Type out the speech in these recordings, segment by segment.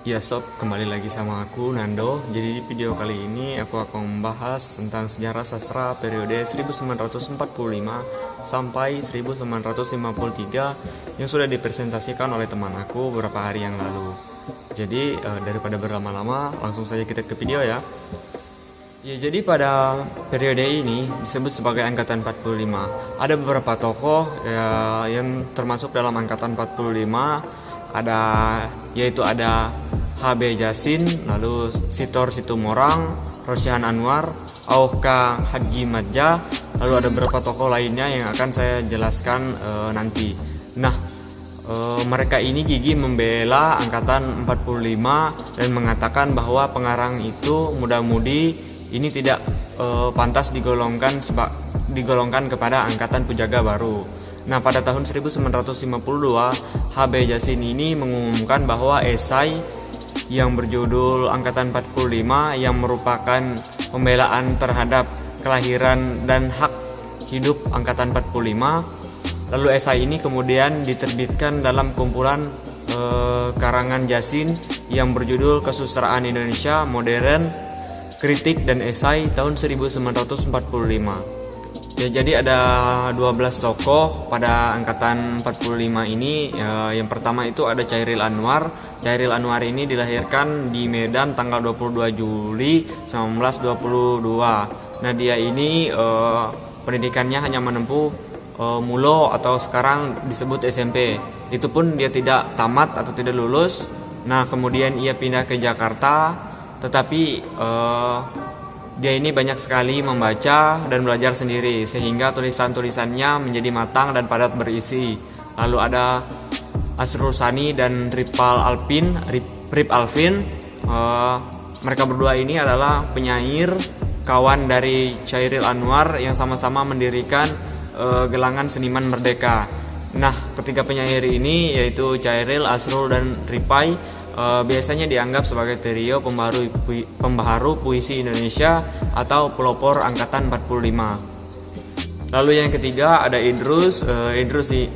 Ya sob, kembali lagi sama aku Nando. Jadi di video kali ini aku akan membahas tentang sejarah sastra periode 1945 sampai 1953 yang sudah dipresentasikan oleh teman aku beberapa hari yang lalu. Jadi daripada berlama-lama, langsung saja kita ke video ya. Ya, jadi pada periode ini disebut sebagai angkatan 45. Ada beberapa tokoh ya, yang termasuk dalam angkatan 45, yaitu ada HB Jasin, lalu Sitor Situmorang, Rosihan Anwar, Auka Haji Madja, lalu ada beberapa tokoh lainnya yang akan saya jelaskan nanti. Nah, mereka ini gigih membela angkatan 45 dan mengatakan bahwa pengarang itu muda-mudi ini tidak pantas digolongkan kepada angkatan Pujaga Baru. Nah, pada tahun 1952, HB Jasin ini mengumumkan bahwa esai yang berjudul Angkatan 45 yang merupakan pembelaan terhadap kelahiran dan hak hidup Angkatan 45. Lalu esai ini kemudian diterbitkan dalam kumpulan karangan Jasin yang berjudul Kesusastraan Indonesia Modern, Kritik dan Esai tahun 1945. Ya, jadi ada 12 tokoh pada angkatan 45 ini. Yang pertama itu ada Chairil Anwar. Chairil Anwar ini dilahirkan di Medan tanggal 22 Juli 1922. Nah, dia ini pendidikannya hanya menempuh mulo atau sekarang disebut SMP. Itu pun dia tidak tamat atau tidak lulus. Nah, kemudian ia pindah ke Jakarta, tetapi dia ini banyak sekali membaca dan belajar sendiri sehingga tulisan-tulisannya menjadi matang dan padat berisi. Lalu ada Asrul Sani dan Rip Alvin. Mereka berdua ini adalah penyair kawan dari Chairil Anwar yang sama-sama mendirikan Gelangan Seniman Merdeka. Nah, ketiga penyair ini yaitu Chairil, Asrul dan Ripai biasanya dianggap sebagai trio pembaharu puisi Indonesia atau pelopor angkatan 45. Lalu yang ketiga ada Idrus.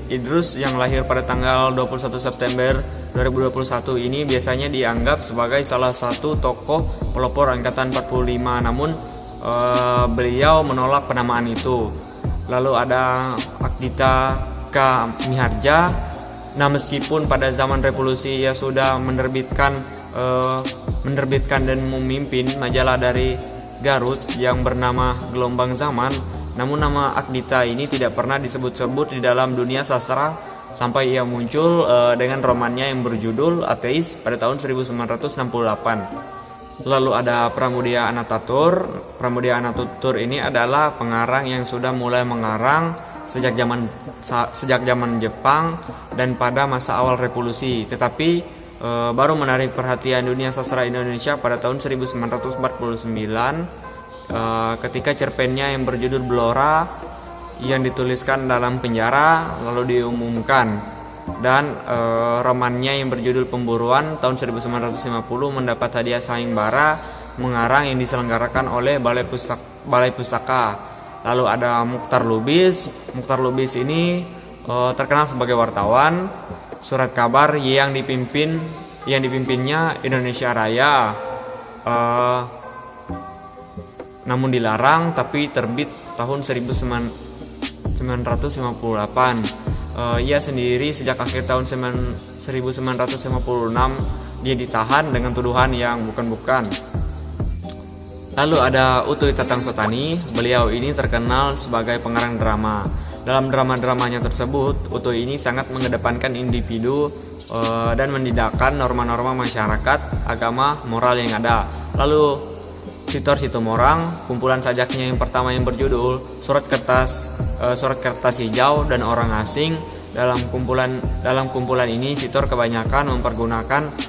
Idrus yang lahir pada tanggal 21 September 2021 ini biasanya dianggap sebagai salah satu tokoh pelopor angkatan 45, namun beliau menolak penamaan itu. Lalu ada Akdita K. Miharja. Nah, meskipun pada zaman revolusi ia sudah menerbitkan dan memimpin majalah dari Garut yang bernama Gelombang Zaman, namun nama Akdita ini tidak pernah disebut-sebut di dalam dunia sastra sampai ia muncul dengan romannya yang berjudul Ateis pada tahun 1968. Lalu ada Pramudia Anantatur. Pramudia Anantatur ini adalah pengarang yang sudah mulai mengarang sejak zaman Jepang dan pada masa awal revolusi, tetapi baru menarik perhatian dunia sastra Indonesia pada tahun 1949 ketika cerpennya yang berjudul Blora yang dituliskan dalam penjara lalu diumumkan, dan romannya yang berjudul Pemburuan tahun 1950 mendapat hadiah sayembara mengarang yang diselenggarakan oleh Balai Pustaka. Lalu ada Mukhtar Lubis. Mukhtar Lubis ini terkenal sebagai wartawan surat kabar yang dipimpinnya Indonesia Raya. Namun dilarang, tapi terbit tahun 1958. Ia sendiri sejak akhir tahun 1956 dia ditahan dengan tuduhan yang bukan-bukan. Lalu ada Utuy Tatangsotani. Beliau ini terkenal sebagai pengarang drama. Dalam drama-dramanya tersebut, Utuy ini sangat mengedepankan individu dan menidakkan norma-norma masyarakat, agama, moral yang ada. Lalu Sitor Situmorang, kumpulan sajaknya yang pertama yang berjudul Surat Kertas Hijau dan Orang Asing. Dalam kumpulan ini Sitor kebanyakan mempergunakan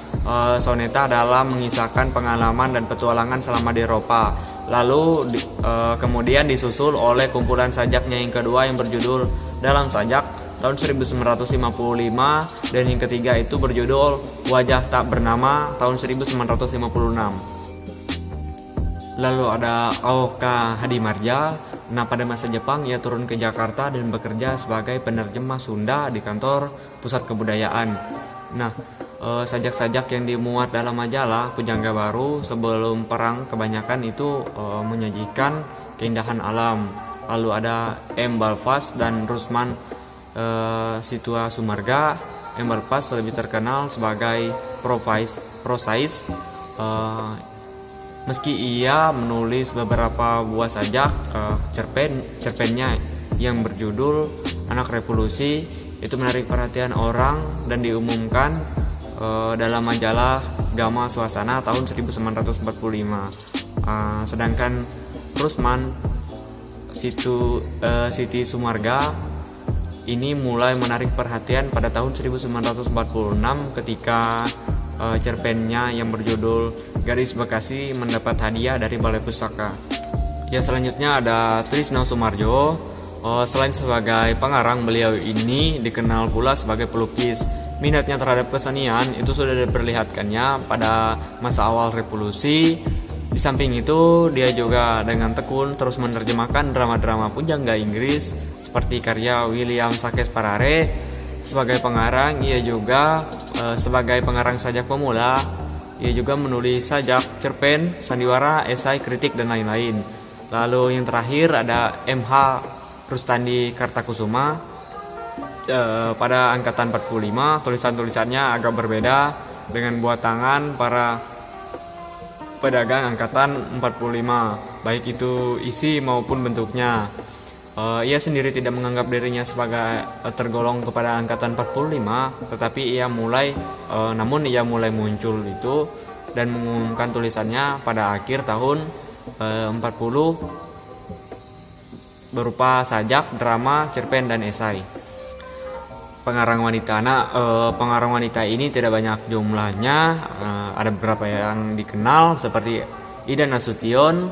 soneta dalam mengisahkan pengalaman dan petualangan selama di Eropa. Lalu kemudian disusul oleh kumpulan sajaknya yang kedua yang berjudul Dalam Sajak tahun 1955, dan yang ketiga itu berjudul Wajah Tak Bernama tahun 1956. Lalu ada Aoka Hadimarja. Nah, pada masa Jepang ia turun ke Jakarta dan bekerja sebagai penerjemah Sunda di kantor Pusat Kebudayaan. Nah, sajak-sajak yang dimuat dalam majalah Pujangga Baru sebelum perang kebanyakan itu menyajikan keindahan alam. Lalu ada M. Balfas dan Rusman Situa Sumarga. M. Balfas lebih terkenal sebagai prosais. Meski ia menulis beberapa buah sajak, cerpennya yang berjudul Anak Revolusi itu menarik perhatian orang dan diumumkan dalam majalah Gama Suasana tahun 1945. Sedangkan Rusman Siti Sumarga ini mulai menarik perhatian pada tahun 1946 ketika cerpennya yang berjudul Gadis Bekasi mendapat hadiah dari Balai Pustaka. Ya, selanjutnya ada Trisno Soemardjo. Selain sebagai pengarang, beliau ini dikenal pula sebagai pelukis. Minatnya terhadap kesenian itu sudah diperlihatkannya pada masa awal revolusi. Di samping itu, dia juga dengan tekun terus menerjemahkan drama-drama pujangga Inggris seperti karya William Sakes Parare. Sebagai pengarang, ia juga sebagai pengarang sajak pemula, ia juga menulis sajak, cerpen, sandiwara, esai, kritik, dan lain-lain. Lalu yang terakhir ada M.H. Rustandi Kartakusuma. Pada angkatan 45, tulisan-tulisannya agak berbeda dengan buat tangan para pedagang angkatan 45, baik itu isi maupun bentuknya. Ia sendiri tidak menganggap dirinya sebagai tergolong kepada angkatan 45, tetapi namun ia mulai muncul itu dan mengumumkan tulisannya pada akhir tahun 40 berupa sajak, drama, cerpen, dan esai. Pengarang wanita ini tidak banyak jumlahnya. Ada beberapa yang dikenal seperti Ida Nasution,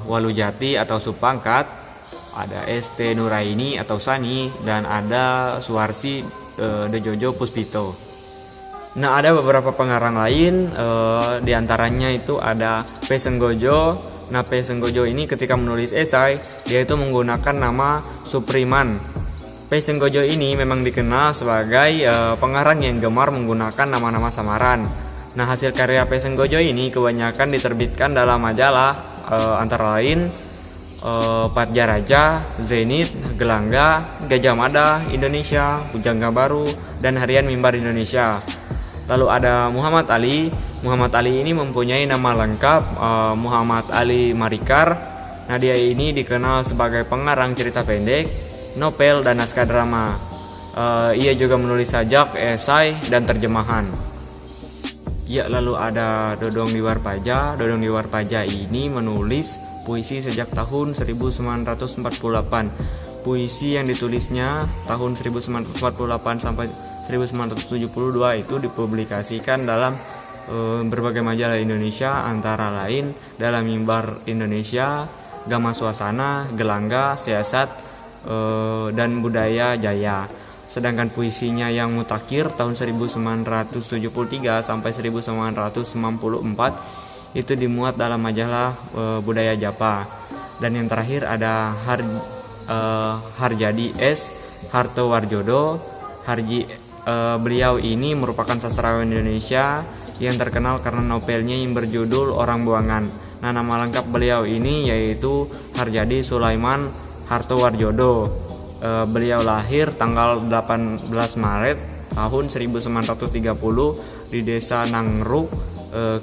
Walujati atau Supangkat, ada ST Nuraini atau Sani, dan ada Suwarsi Dejojo Puspito. Nah, ada beberapa pengarang lain, diantaranya itu ada P. Senggojo. Nah, P. Senggojo ini ketika menulis esai, dia itu menggunakan nama Supriman. P. Senggojo ini memang dikenal sebagai pengarang yang gemar menggunakan nama-nama samaran. Nah, hasil karya P. Senggojo ini kebanyakan diterbitkan dalam majalah, antara lain Padja Raja, Zenit, Gelangga, Gajah Mada Indonesia, Pujangga Baru, dan Harian Mimbar Indonesia. Lalu ada Muhammad Ali. Muhammad Ali ini mempunyai nama lengkap Muhammad Ali Marikar. Nah, dia ini dikenal sebagai pengarang cerita pendek, novel, dan naskah drama. Ia juga menulis sajak, esai, dan terjemahan. Ya, lalu ada Dodong Diwarpaja. Dodong Diwarpaja ini menulis puisi sejak tahun 1948. Puisi yang ditulisnya tahun 1948 sampai 1972 itu dipublikasikan dalam berbagai majalah Indonesia, antara lain dalam Mimbar Indonesia, Gama Suasana, Gelangga, Siasat, dan Budaya Jaya. Sedangkan puisinya yang mutakhir tahun 1973 sampai 1994 itu dimuat dalam majalah Budaya Japa. Dan yang terakhir ada Harjadi S. Hartowarjodo. Beliau ini merupakan sastrawan Indonesia yang terkenal karena novelnya yang berjudul Orang Buangan. Nah, nama lengkap beliau ini yaitu Harjadi Sulaiman Hartowarjodo. Beliau lahir tanggal 18 Maret tahun 1930 di Desa Nangruk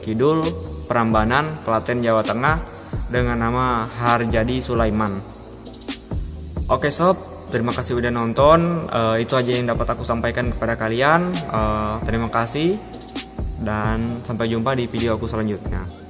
Kidul, Prambanan, Klaten, Jawa Tengah dengan nama Harjadi Sulaiman. Oke sob, terima kasih udah nonton. Itu aja yang dapat aku sampaikan kepada kalian. Terima kasih dan sampai jumpa di video aku selanjutnya.